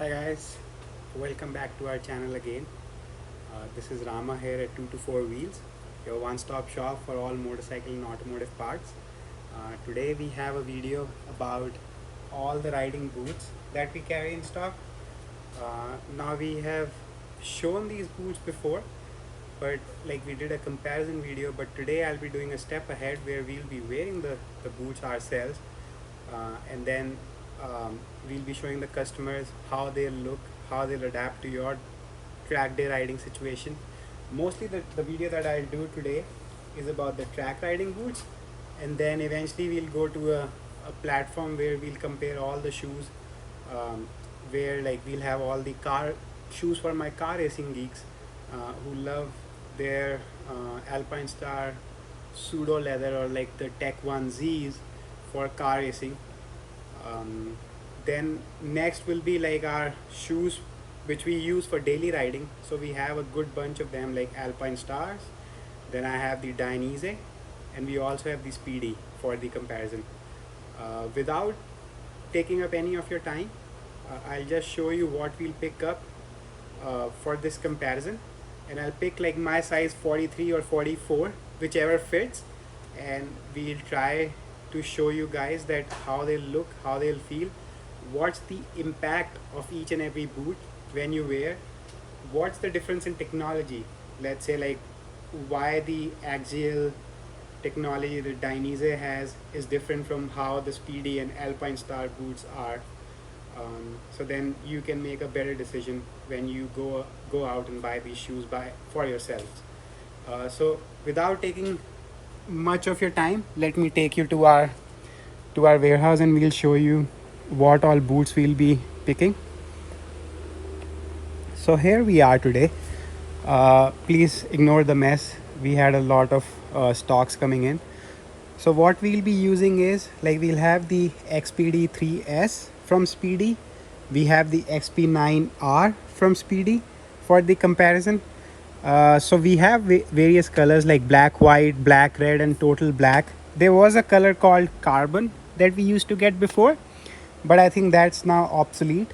Hi guys, welcome back to our channel again. This is Rama here at 2 to 4 Wheels, your one-stop shop for all motorcycle and automotive parts. Today we have a video about all the riding boots that we carry in stock. Now we have shown these boots before, but like we did a comparison video, but today I'll be doing a step ahead where we'll be wearing the boots ourselves, and then we'll be showing the customers how they'll look, how they'll adapt to your track day riding situation. Mostly the video that I'll do today is about the track riding boots, and then eventually we'll go to a platform where we'll compare all the shoes, where like we'll have all the car shoes for my car racing geeks who love their Alpinestars pseudo leather or like the Tech 1Zs for car racing. Then next will be like our shoes which we use for daily riding. So we have a good bunch of them like Alpinestars. Then I have the Dainese, and we also have the Spidi for the comparison. Without taking up any of your time, I'll just show you what we'll pick up for this comparison, and I'll pick like my size 43 or 44, whichever fits, and we'll try to show you guys that how they'll look, how they'll feel, what's the impact of each and every boot when you wear, what's the difference in technology, let's say like why the axial technology that Dainese has is different from how the Speedy and Alpinestars boots are. So then you can make a better decision when you go out and buy these shoes for yourselves. So without taking much of your time, let me take you to our warehouse, and we'll show you what all boots we'll be picking. So here we are today. Please ignore the mess. We had a lot of stocks coming in. So what we'll be using is like we'll have the XPD 3S from Speedy. We have the XP9R from Speedy for the comparison. So we have various colors like black, white, black, red, and total black. There was a color called carbon that we used to get before, but I think that's now obsolete.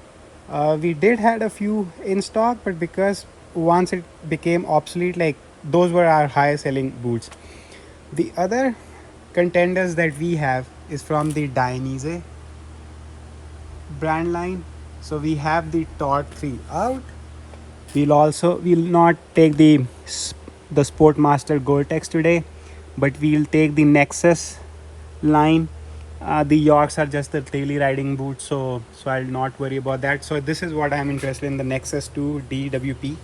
We did had a few in stock, but because once it became obsolete, like those were our highest selling boots. The other contenders that we have is from the Dainese brand line. So we have the Torque 3 out. We'll not take the Sportmaster Gore-Tex today, but we'll take the Nexus line. The Yorks are just the daily riding boots, so I'll not worry about that. So this is what I'm interested in, the Nexus 2 DWP,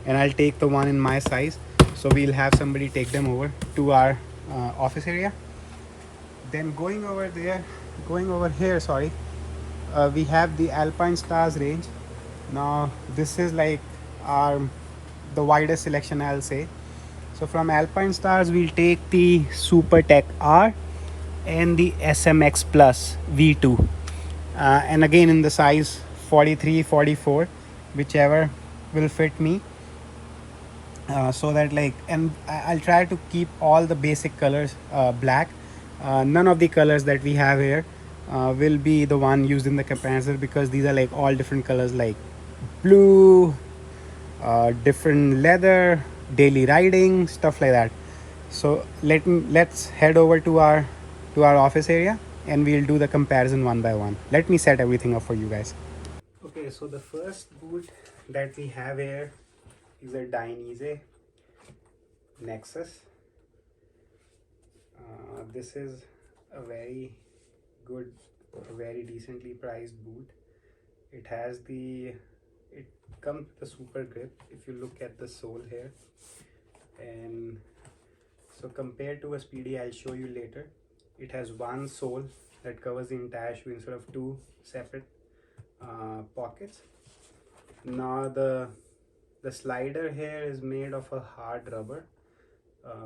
and I'll take the one in my size. So we'll have somebody take them over to our office area. Then going over here, sorry, we have the Alpinestars range. Now this is like our the widest selection, I'll say. So from Alpinestars we'll take the Supertech R and the SMX Plus V2, and again in the size 43, 44, whichever will fit me. So that like, and I'll try to keep all the basic colors black. None of the colors that we have here will be the one used in the comparison, because these are like all different colors like blue, different leather, daily riding, stuff like that. So let's head over to our office area, and we'll do the comparison one by one. Let me set everything up for you guys. Okay, so the first boot that we have here is a Dainese Nexus. This is a very good, very decently priced boot. It has it comes with a super grip if you look at the sole here, and so compared to a Speedy, I'll show you later, it has one sole that covers the entire shoe instead of two separate pockets. Now the slider here is made of a hard rubber,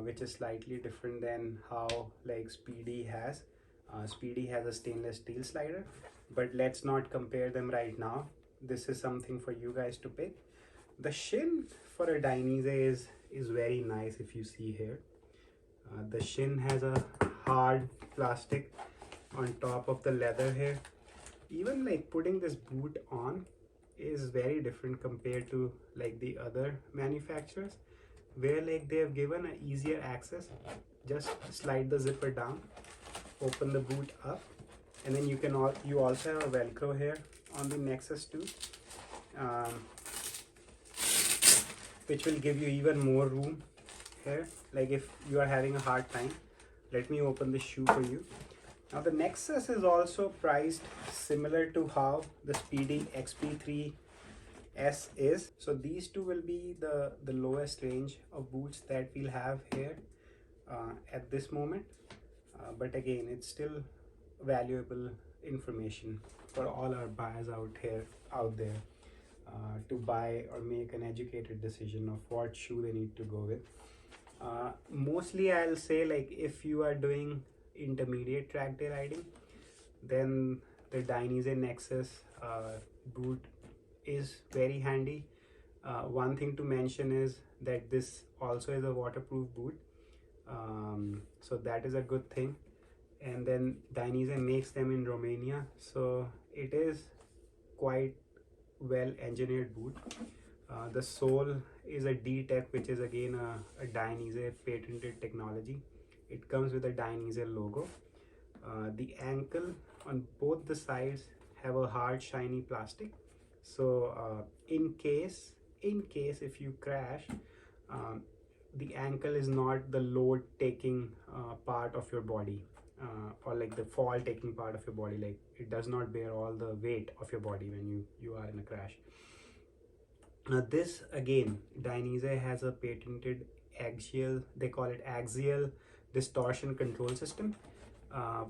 which is slightly different than how like Speedy has. Speedy has a stainless steel slider, but let's not compare them right now. This is something for you guys to pick. The shin for a Dainese is very nice. If you see here, the shin has a hard plastic on top of the leather here. Even like putting this boot on is very different compared to like the other manufacturers, where like they have given an easier access. Just slide the zipper down, open the boot up, and then you also have a velcro here on the Nexus too, um, which will give you even more room here, like if you are having a hard time. Let me open the shoe for you. Now the Nexus is also priced similar to how the Spidi XP3S is. So these two will be the lowest range of boots that we'll have here at this moment. But again, it's still valuable information for all our buyers out there to buy or make an educated decision of what shoe they need to go with. Mostly I'll say, like, if you are doing intermediate track day riding, then the Dainese Nexus boot is very handy. One thing to mention is that this also is a waterproof boot, so that is a good thing. And then Dainese makes them in Romania, so it is quite well engineered boot. The sole is a D-Tech, which is again a Dainese patented technology. It comes with a Dainese logo. The ankle on both the sides have a hard shiny plastic, so in case if you crash, the ankle is not the load taking part of your body, or like the fall taking part of your body. Like, it does not bear all the weight of your body when you are in a crash. Now this again, Dainese has a patented axial, they call it axial distortion control system.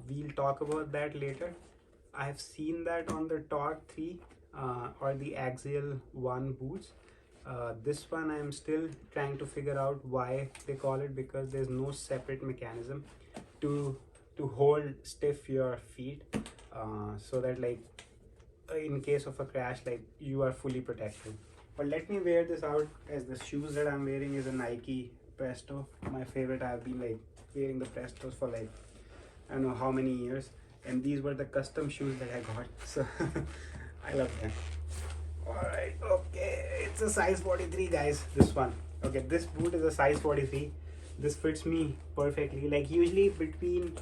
We'll talk about that later. I've seen that on the Torque 3 or the Axial 1 boots. This one I'm still trying to figure out why they call it, because there's no separate mechanism to hold stiff your feet, so that like in case of a crash, like, you are fully protected. But let me wear this out, as the shoes that I'm wearing is a Nike Presto, my favorite. I've been like wearing the Prestos for like I don't know how many years, and these were the custom shoes that I got, so I love them. All right, okay, it's a size 43, guys, this one. Okay, this boot is a size 43. This fits me perfectly. Like, usually between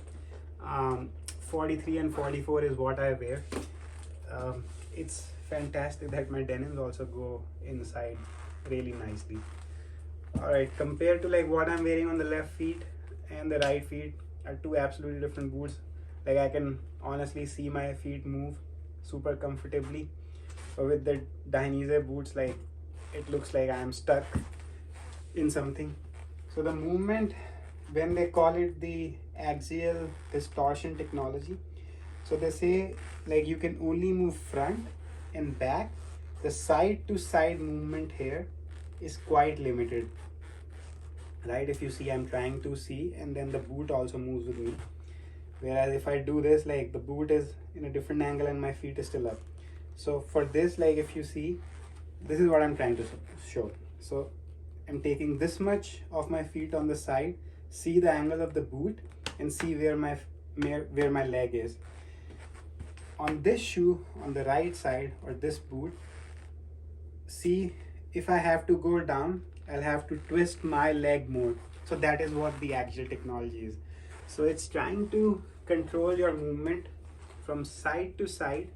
43 and 44 is what I wear. It's fantastic that my denims also go inside really nicely. All right, compared to like what I'm wearing on the left feet and the right feet are two absolutely different boots. Like, I can honestly see my feet move super comfortably, but with the Dainese boots, like, it looks like I'm stuck in something. So the movement, when they call it the axial distortion technology, so they say like you can only move front and back. The side to side movement here is quite limited, right? If you see, I'm trying to see, and then the boot also moves with me. Whereas if I do this, like, the boot is in a different angle and my feet is still up. So for this, like, if you see, this is what I'm trying to show. So I'm taking this much of my feet on the side, see the angle of the boot, and see where my leg is. On this shoe, on the right side, or this boot, see, if I have to go down, I'll have to twist my leg more. So that is what the axial technology is. So it's trying to control your movement from side to side,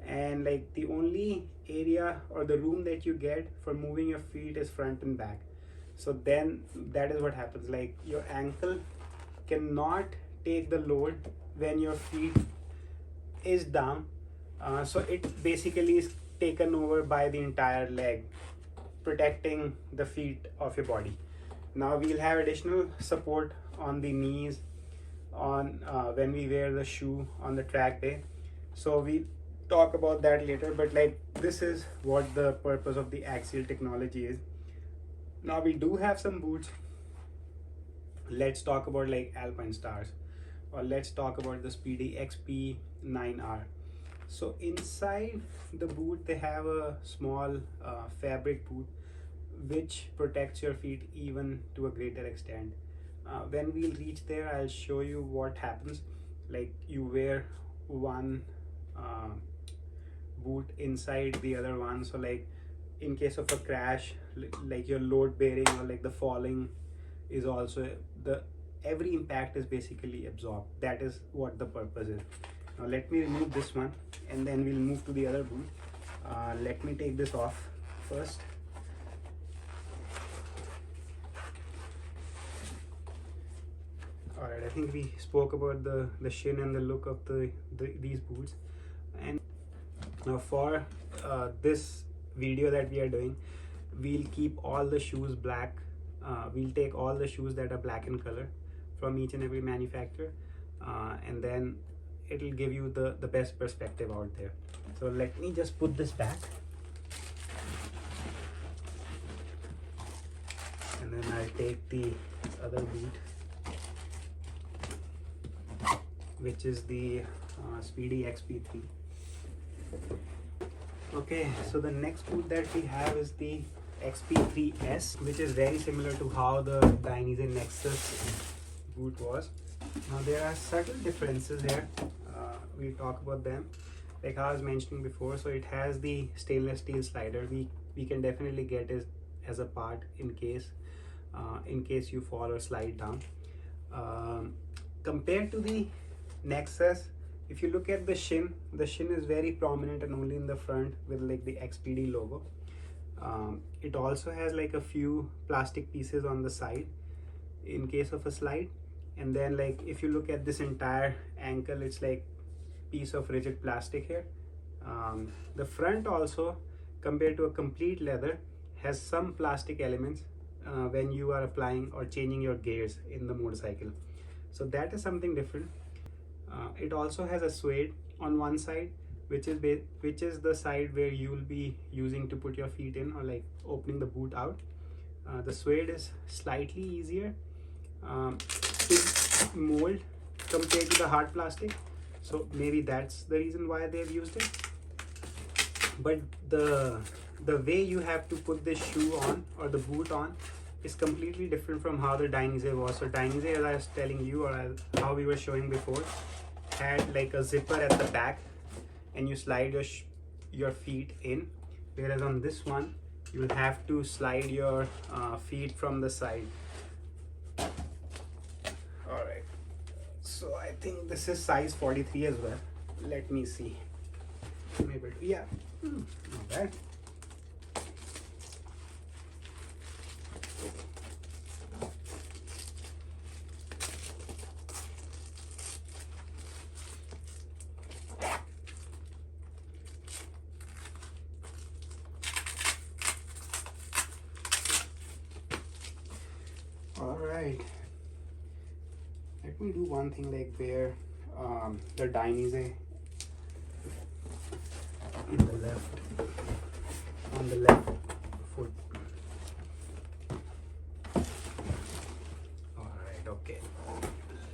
and like the only area or the room that you get for moving your feet is front and back. So then that is what happens, like, your ankle cannot take the load when your feet is down, so it basically is taken over by the entire leg, protecting the feet of your body. Now we'll have additional support on the knees on when we wear the shoe on the track day, so we talk about that later. But like, this is what the purpose of the axial technology is. Now we do have some boots. Let's talk about like Alpinestars, or let's talk about the Spidi XP9R. So inside the boot, they have a small fabric boot which protects your feet even to a greater extent. When we'll reach there, I'll show you what happens. Like, you wear one boot inside the other one, so like in case of a crash, like your load bearing or like the falling is also the every impact is basically absorbed. That is what the purpose is. Now let me remove this one and then we'll move to the other boot. Let me take this off first. Alright, I think we spoke about the shin and the look of these boots. And now for this video that we are doing, we'll keep all the shoes black. We'll take all the shoes that are black in color from each and every manufacturer, and then it'll give you the best perspective out there. So let me just put this back, and then I'll take the other boot, which is the Spidi XP3. Okay, so the next boot that we have is the XP3S, which is very similar to how the Dainese Nexus boot was. Now there are subtle differences here. We'll talk about them. Like I was mentioning before, so it has the stainless steel slider. We can definitely get it as a part in case you fall or slide down. Compared to the Nexus, if you look at the shin is very prominent and only in the front with like the XPD logo. It also has like a few plastic pieces on the side in case of a slide, and then like if you look at this entire ankle, it's like piece of rigid plastic here. The front also, compared to a complete leather, has some plastic elements when you are applying or changing your gears in the motorcycle, so that is something different. It also has a suede on one side, which is the side where you will be using to put your feet in or like opening the boot out. The suede is slightly easier to mold compared to the hard plastic, so maybe that's the reason why they've used it. But the way you have to put this shoe on or the boot on is completely different from how the Dainese was. So Dainese, as I was telling you, or how we were showing before, had like a zipper at the back and you slide your feet in, whereas on this one you'll have to slide your feet from the side. Alright, so I think this is size 43 as well. Let me see. Maybe, yeah, not bad. Alright, let me do one thing, like where the Dainese in the left, on the left foot. Alright, okay,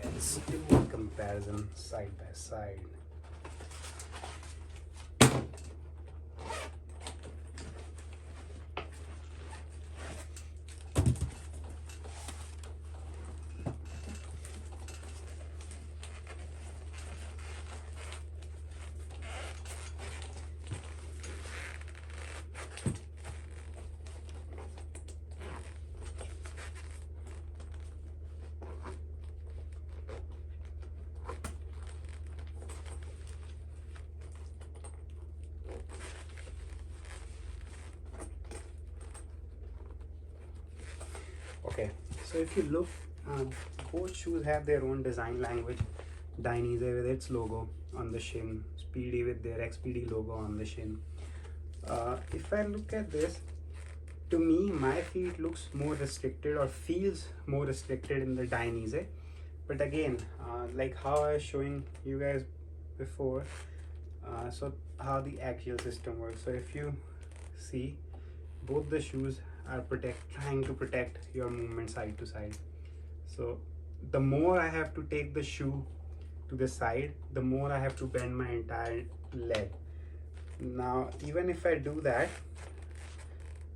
let's do a comparison side by side. Okay, so if you look, both shoes have their own design language. Dainese with its logo on the shin, Spidi with their XPD logo on the shin. If I look at this, to me my feet looks more restricted or feels more restricted in the Dainese. But again, like how I was showing you guys before, so how the axial system works. So if you see, both the shoes are trying to protect your movement side to side. So the more I have to take the shoe to the side, the more I have to bend my entire leg. Now even if I do that,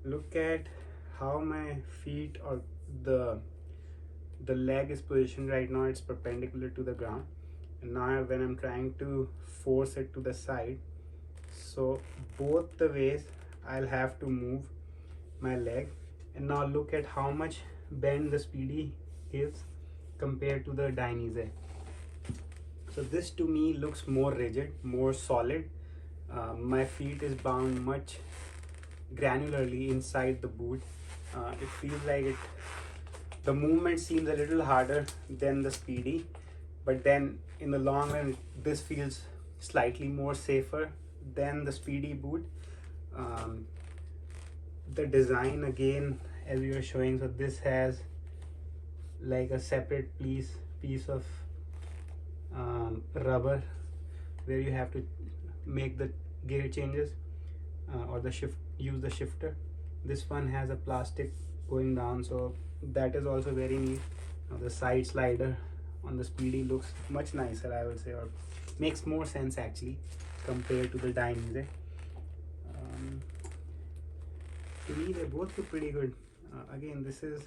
look at how my feet or the leg is positioned right now. It's perpendicular to the ground, and now when I'm trying to force it to the side, So both the ways I'll have to move my leg. And now look at how much bend the Spidi gives compared to the Dainese. So this to me looks more rigid, more solid. My feet is bound much granularly inside the boot. It feels like the movement seems a little harder than the Spidi, but then in the long run this feels slightly more safer than the Spidi boot. The design again, as we were showing, so this has like a separate piece of rubber where you have to make the gear changes or the use the shifter. This one has a plastic going down, so that is also very neat. The side slider on the Spidi looks much nicer, I would say, or makes more sense actually compared to the Dainese. To me they both look pretty good. Again, this is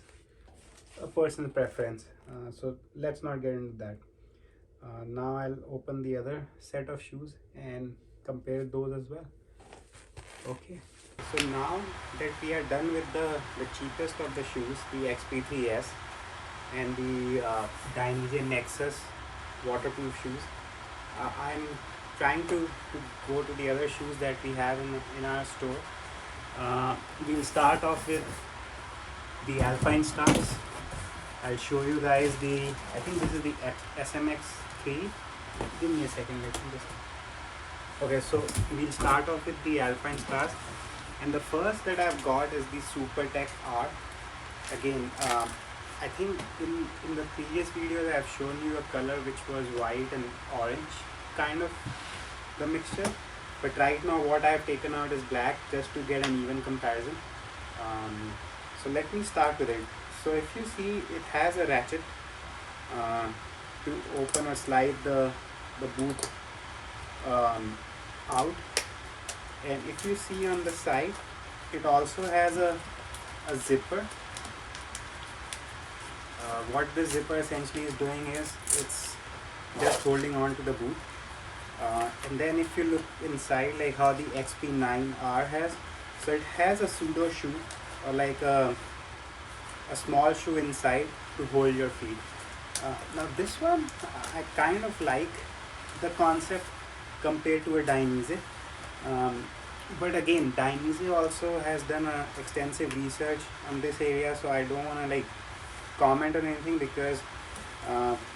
a personal preference, so let's not get into that. Now I'll open the other set of shoes and compare those as well. Okay, so now that we are done with the cheapest of the shoes, the XP3S and the Dainese Nexus waterproof shoes, I'm trying to go to the other shoes that we have in our store. We'll start off with the Alpinestars. I'll show you guys I think this is the SMX3. Give me a second, let me just. Okay, so we'll start off with the Alpinestars, and the first that I've got is the Supertech R. Again, I think in the previous videos I've shown you a color which was white and orange, kind of the mixture. But right now what I've taken out is black just to get an even comparison. So let me start with it. So if you see, it has a ratchet to open or slide the boot out, and if you see on the side, it also has a zipper. What this zipper essentially is doing is it's just holding on to the boot. And then if you look inside, like how the XP9R has, so it has a pseudo shoe or like a small shoe inside to hold your feet. Now this one, I kind of like the concept compared to a Dainese. But again, Dainese also has done extensive research on this area, so I don't want to like comment on anything, because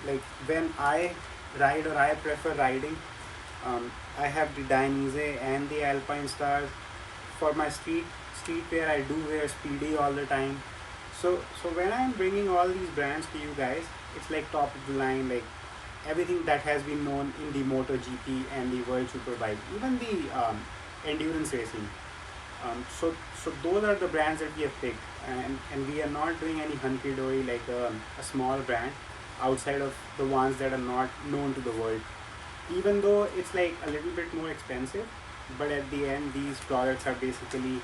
like when I ride or I prefer riding, I have the Dainese and the Alpinestars. For my street wear, I do wear Spidi all the time. So when I'm bringing all these brands to you guys, it's like top of the line, like everything that has been known in the MotoGP and the World Superbike, even the endurance racing. So those are the brands that we have picked, and we are not doing any hunky-dory like a small brand outside of the ones that are not known to the world. Even though it's like a little bit more expensive, but at the end these products are basically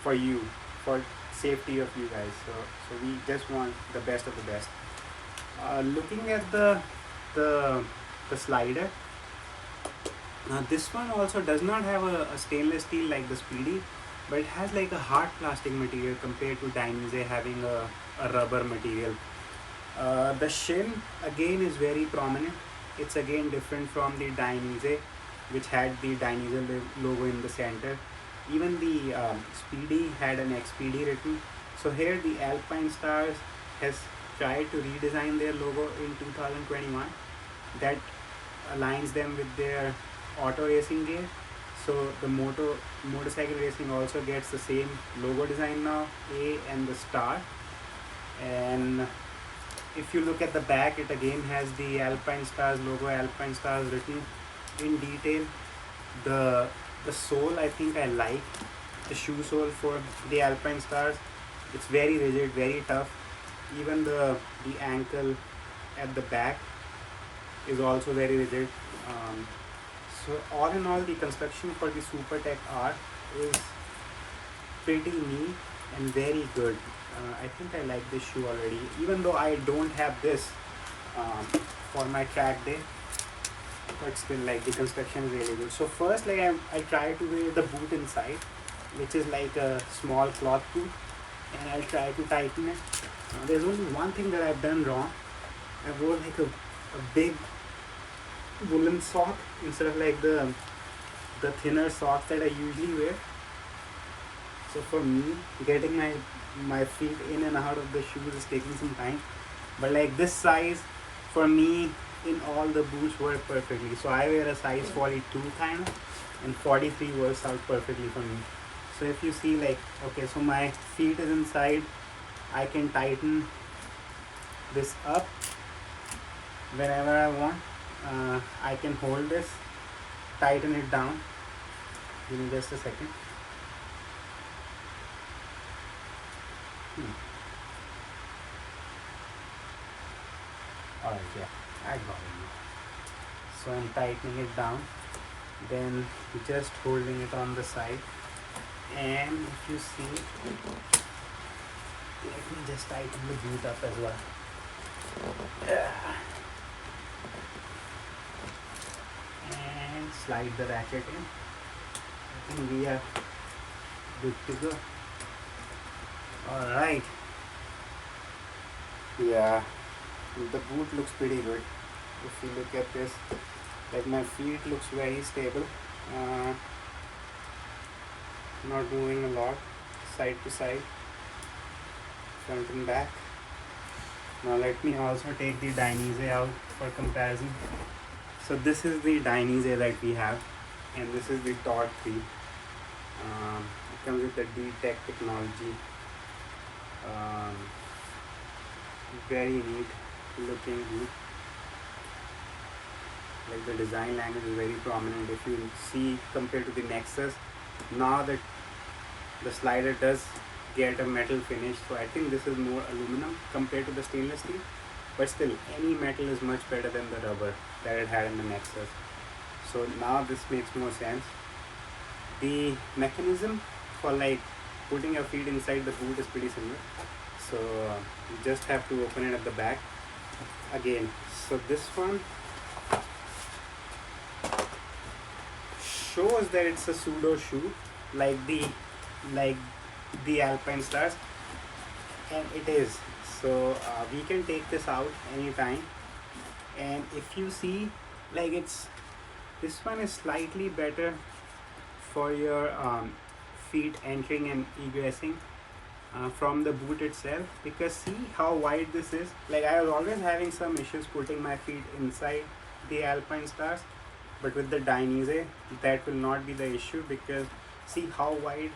for you, for safety of you guys. So we just want the best of the best. Looking at the slider, now this one also does not have a stainless steel like the Spidi, but it has like a hard plastic material compared to Dainese having a rubber material. The shin again is very prominent. It's again different from the Dainese, which had the Dainese logo in the center. Even the Spidi had an XPD written. So here the Alpinestars has tried to redesign their logo in 2021 that aligns them with their auto racing gear. So the motorcycle racing also gets the same logo design now, A and the star. And if you look at the back, it again has the Alpinestars logo, Alpinestars written in detail. The sole, I think I like the shoe sole for the Alpinestars. It's very rigid, very tough. Even the ankle at the back is also very rigid. So all in all, the construction for the Supertech R is pretty neat and very good. I think I like this shoe already, even though I don't have this for my track day. but still like the construction is really good. So first like I try to wear the boot inside, which is like a small cloth boot, and I'll try to tighten it. There's only one thing that I've done wrong. I wore like a big woolen sock instead of like the thinner socks that I usually wear. So for me, getting my feet in and out of the shoes is taking some time. But like this size, for me, in all the boots work perfectly. So I wear a size 42 kind of, and 43 works out perfectly for me. So if you see like, okay, so my feet is inside, I can tighten this up whenever I want. I can hold this, tighten it down. Give me just a second. Alright, yeah, I got it. So I'm tightening it down, then just holding it on the side, and if you see, let me just tighten the boot up as well. And slide the ratchet in. I think we are good to go. Alright. Yeah, the boot looks pretty good. If you look at this, like my feet looks very stable. Not moving a lot, side to side, front and back. Now let me also take the Dainese out for comparison. So this is the Dainese that we have, and this is the Torque 3. It comes with the D-Tech technology. Very neat looking boot. Like the design language is very prominent. If you see compared to the Nexus, now that the slider does get a metal finish, so I think this is more aluminum compared to the stainless steel, but still any metal is much better than the rubber that it had in the Nexus. So now this makes more sense. The mechanism for like putting your feet inside the boot is pretty similar. So you just have to open it at the back again. So this one shows that it's a pseudo shoe like the Alpinestars, and it is. So we can take this out anytime, and if you see, like this one is slightly better for your feet entering and egressing from the boot itself, because see how wide this is. Like I was always having some issues putting my feet inside the Alpinestars, but with the Dainese that will not be the issue, because see how wide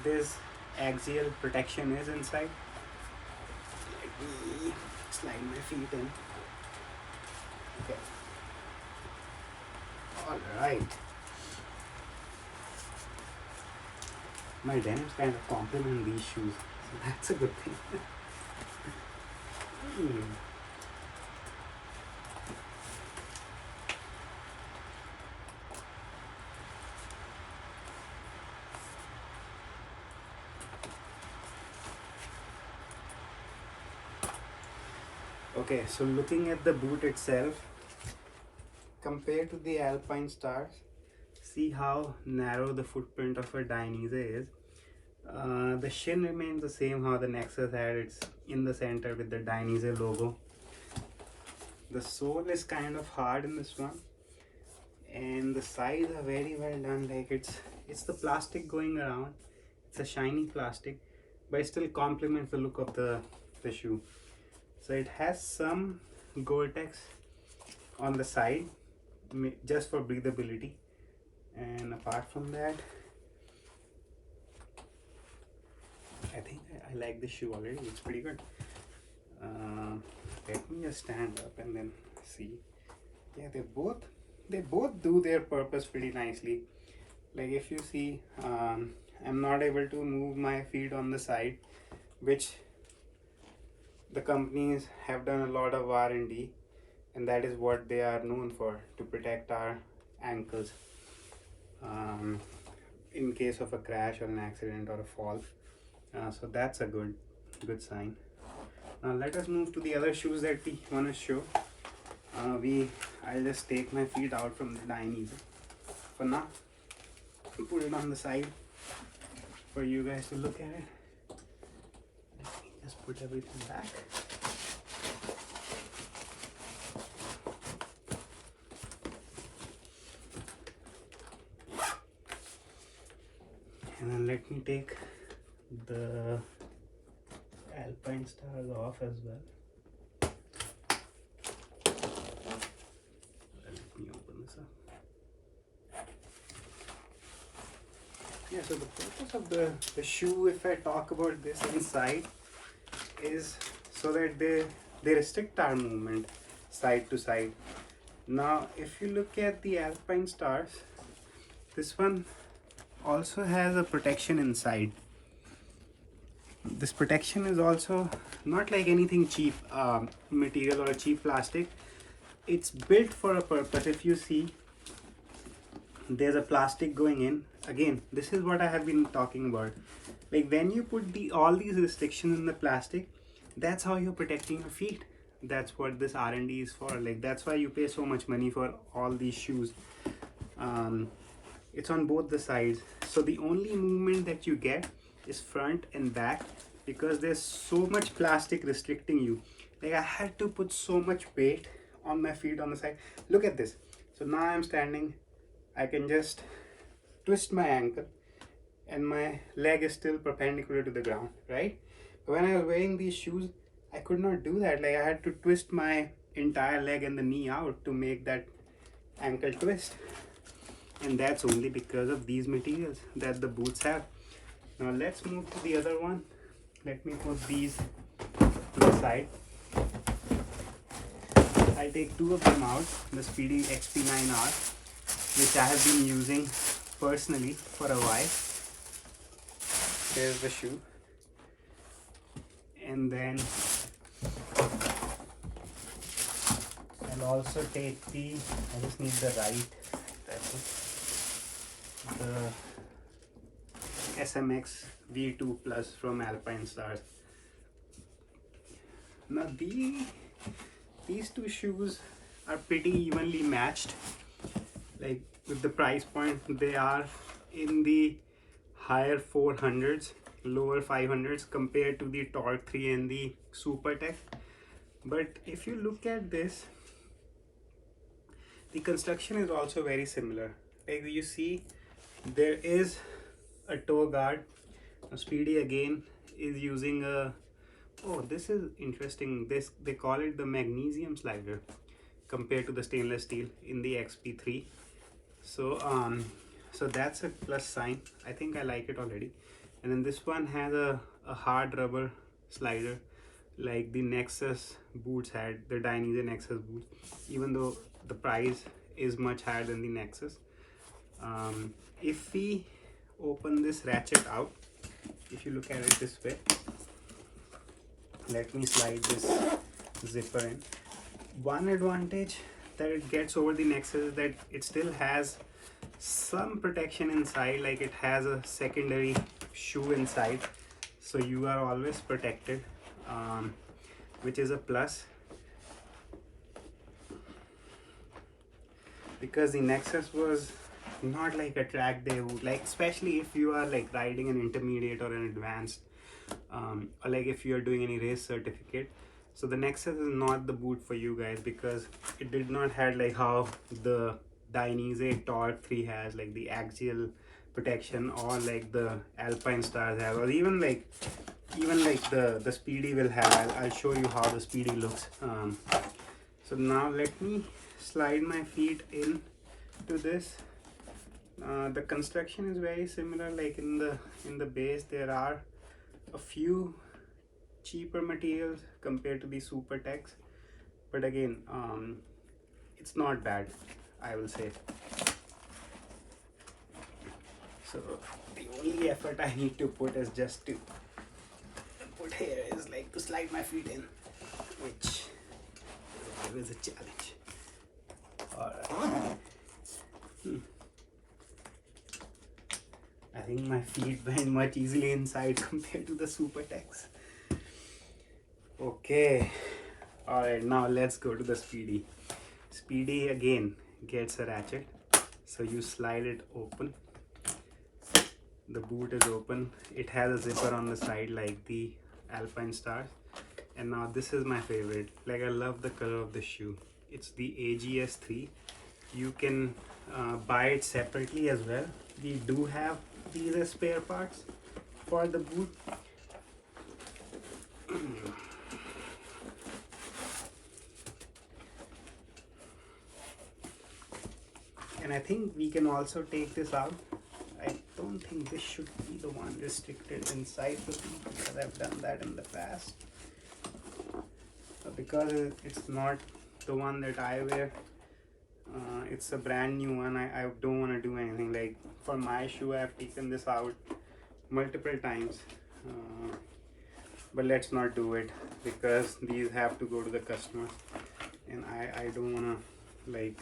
this axial protection is inside. Let me slide my feet in. Okay. Alright. My denims kind of complement these shoes, so that's a good thing. Okay, so looking at the boot itself, compared to the Alpinestars, see how narrow the footprint of a Dainese is. The shin remains the same how the Nexus had. It's in the center with the Dainese logo. The sole is kind of hard in this one, and the sides are very well done. Like it's the plastic going around. It's a shiny plastic, but it still complements the look of the shoe. So it has some Gore-Tex on the side just for breathability, and apart from that, I think I like the shoe already. It's pretty good. Let me just stand up and then see. Yeah, they both do their purpose pretty nicely. Like if you see, I'm not able to move my feet on the side, which the companies have done a lot of R&D, and that is what they are known for, to protect our ankles in case of a crash or an accident or a fall. So that's a good sign. Now let us move to the other shoes that we want to show. I'll just take my feet out from the Dainese for now. Put it on the side for you guys to look at it. Let me just put everything back. And then let me take the Alpinestars off as well. Let me open this up. Yeah, so the purpose of the shoe, if I talk about this inside, is so that they restrict our movement side to side. Now, if you look at the Alpinestars, this one also has a protection inside. This protection is also not like anything cheap material or a cheap plastic. It's built for a purpose. If you see, there's a plastic going in. Again, this is what I have been talking about. Like when you put all these restrictions in the plastic, that's how you're protecting your feet. That's what this R&D is for. Like that's why you pay so much money for all these shoes. It's on both the sides, so the only movement that you get is front and back, because there's so much plastic restricting you. Like I had to put so much weight on my feet on the side. Look at this. So now I'm standing, I can just twist my ankle and my leg is still perpendicular to the ground, right? But when I was wearing these shoes, I could not do that. Like I had to twist my entire leg and the knee out to make that ankle twist. And that's only because of these materials that the boots have. Now let's move to the other one. Let me put these to the side. I take two of them out, the Spidi XP9R, which I have been using personally for a while. There's the shoe. And then I'll also take I just need the SMX V2 Plus from Alpinestars. Now these two shoes are pretty evenly matched. Like with the price point, they are in the higher 400s, lower 500s compared to the Torque 3 and the Supertech. But if you look at this, the construction is also very similar. Like you see, there is a toe guard. Now Spidi again is using a, oh, this is interesting. They call it the magnesium slider compared to the stainless steel in the XP3. So so that's a plus sign. I think I like it already. And then this one has a hard rubber slider like the Nexus boots had, the Dainese Nexus boots, even though the price is much higher than the Nexus. If we open this ratchet out, if you look at it this way, let me slide this zipper in. One advantage that it gets over the Nexus is that it still has some protection inside, like it has a secondary shoe inside, so you are always protected, which is a plus. Because the Nexus was not like a track day boot, like especially if you are like riding an intermediate or an advanced, or like if you are doing any race certificate. So the Nexus is not the boot for you guys, because it did not have like how the Dainese Torque 3 has, like the axial protection, or like the Alpinestars have, or even like the Spidi will have. I'll show you how the Spidi looks. So now let me slide my feet in to this. The construction is very similar. Like in the base there are a few cheaper materials compared to the Supertechs, but again, it's not bad, I will say. So the only effort I need to put is just to put here is like to slide my feet in, which is always a challenge. Alright. I think my feet went much easily inside compared to the Supertechs. Okay. Alright, now let's go to the Spidi. Spidi again gets a ratchet, so you slide it open. The boot is open. It has a zipper on the side like the Alpinestars. And now this is my favorite. Like, I love the color of the shoe. It's the AGS3. You can buy it separately as well. We do have these as spare parts for the boot. And I think we can also take this out. I don't think this should be the one restricted inside the boot, because I've done that in the past. Because it's not the one that I wear, it's a brand new one. I don't want to do anything. Like, for my shoe, I've taken this out multiple times, but let's not do it, because these have to go to the customer, and I don't want to like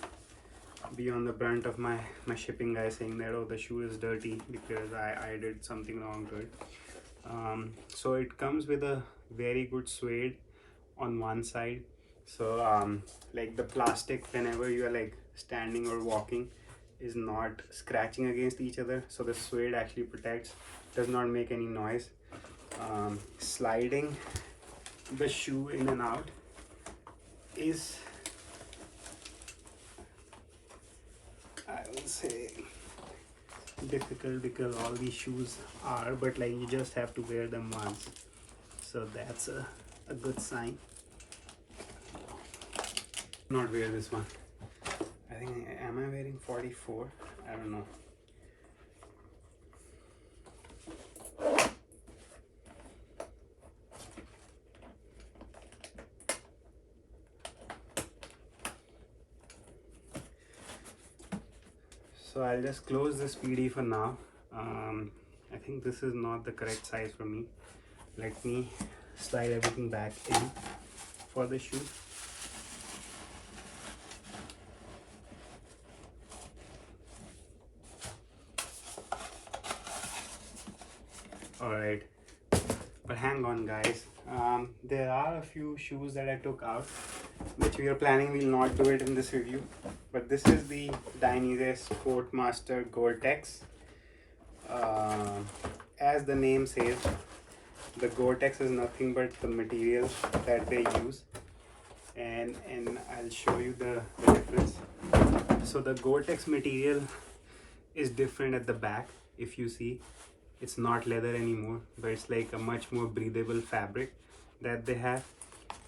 be on the brunt of my shipping guy saying that, oh, the shoe is dirty because I did something wrong to it. So it comes with a very good suede on one side, so like the plastic, whenever you are like standing or walking, is not scratching against each other, so the suede actually protects, does not make any noise. Sliding the shoe in and out is, I will say, difficult, because all these shoes are, but like, you just have to wear them once, so that's a good sign. Not wear this one. I think, am I wearing 44? I don't know. So I'll just close the Spidi for now. I think this is not the correct size for me. Let me slide everything back in for the shoe. Alright, but hang on guys, there are a few shoes that I took out, which we are planning, we'll not do it in this review, but this is the Dainese Sportmaster Gore-Tex. As the name says, the Gore-Tex is nothing but the material that they use, and I'll show you the difference. So the Gore-Tex material is different at the back. If you see, it's not leather anymore, but it's like a much more breathable fabric that they have.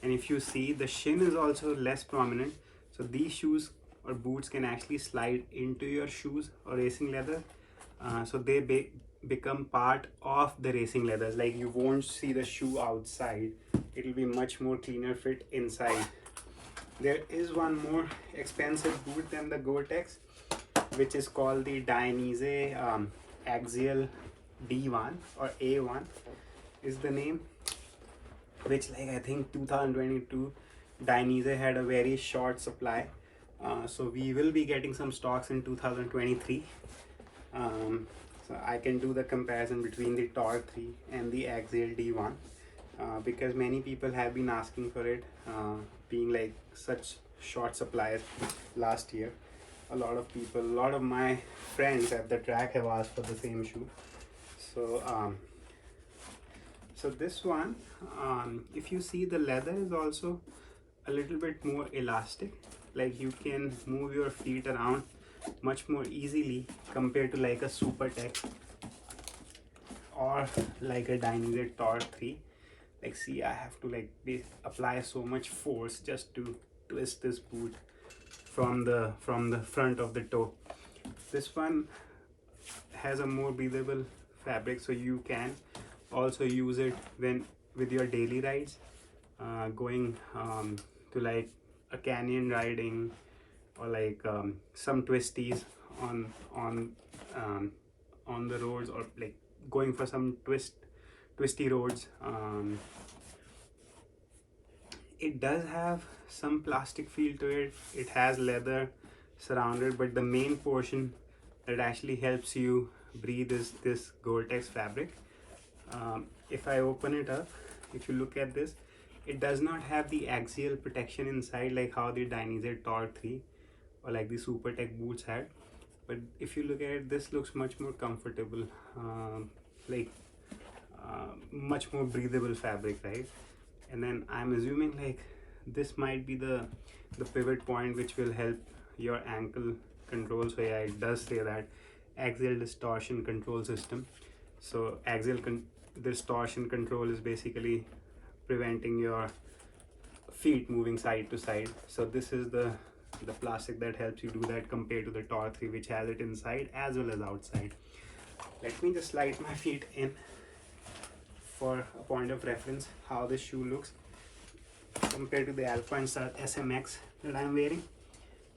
And if you see, the shin is also less prominent, so these shoes or boots can actually slide into your shoes or racing leather, so they become part of the racing leathers. Like, you won't see the shoe outside, it will be much more cleaner fit inside. There is one more expensive boot than the Gore-Tex, which is called the Dainese Axial D1 or A1 is the name, which, like, I think 2022 Dainese had a very short supply, so we will be getting some stocks in 2023. So I can do the comparison between the Torque 3 and the Axial D1, because many people have been asking for it, being like such short supplies last year. A lot of people, a lot of my friends at the track have asked for the same shoe. So so this one, if you see, the leather is also a little bit more elastic. Like, you can move your feet around much more easily compared to like a Supertech or like a Dainese Torque 3. Like, see, I have to like apply so much force just to twist this boot from the front of the toe. This one has a more breathable fabric, so you can also use it with your daily rides, going to like a canyon riding, or like some twisties on the roads, or like going for some twisty roads. It does have some plastic feel to it. It has leather surrounded, but the main portion that actually helps you breathe is this Gore-Tex fabric. If I open it up, if you look at this, It does not have the axial protection inside like how the Dainese Torque 3 or like the Supertech boots had. But if you look at it, this looks much more comfortable, like much more breathable fabric, right? And then I'm assuming like this might be the pivot point which will help your ankle control. So yeah, it does say that axial distortion control system. So distortion control is basically preventing your feet moving side to side. So this is the plastic that helps you do that, compared to the Torque 3 which has it inside as well as outside. Let me just slide my feet in for a point of reference how this shoe looks compared to the Alpinestars SMX that I'm wearing.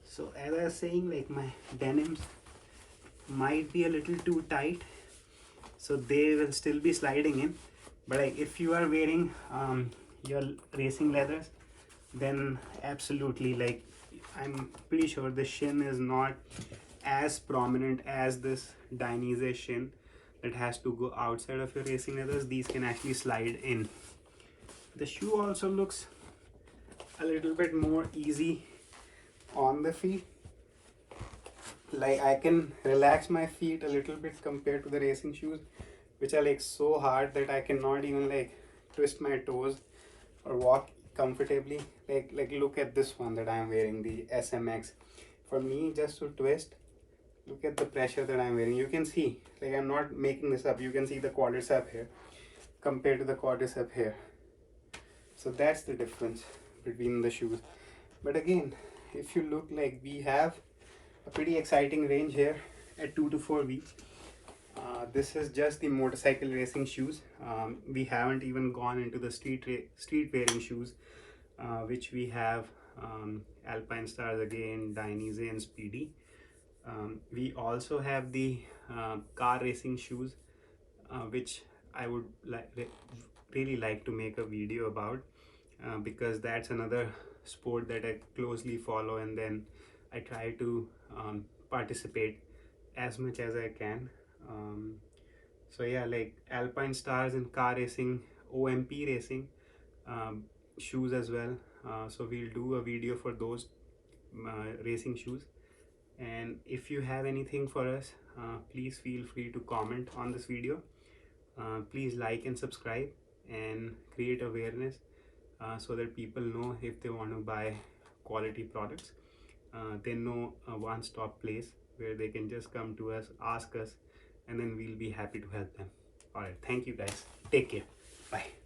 So as I was saying, like my denims might be a little too tight, so they will still be sliding in. But like, if you are wearing your racing leathers, then absolutely, like I'm pretty sure the shin is not as prominent as this Dainese shin that has to go outside of your racing leathers. These can actually slide in. The shoe also looks a little bit more easy on the feet. Like I can relax my feet a little bit compared to the racing shoes, which are like so hard that I cannot even like twist my toes or walk comfortably. Like look at this one that I'm wearing, the SMX. For me, just to twist, look at the pressure that I'm wearing. You can see, like I'm not making this up, you can see the quadricep here compared to the quadricep here. So that's the difference between the shoes. But again, if you look, like we have a pretty exciting range here at 2 to 4 weeks. This is just the motorcycle racing shoes. We haven't even gone into the street wearing shoes, which we have Alpinestars again, Dainese and Spidi. We also have the car racing shoes, which I would really like to make a video about, because that's another sport that I closely follow, and then I try to participate as much as I can. So yeah, like Alpinestars and car racing, OMP racing shoes as well. So we'll do a video for those racing shoes. And if you have anything for us, please feel free to comment on this video. Please like and subscribe and create awareness, so that people know if they want to buy quality products, they know a one-stop place where they can just come to us, ask us, and then we'll be happy to help them. All right, thank you guys, take care, bye.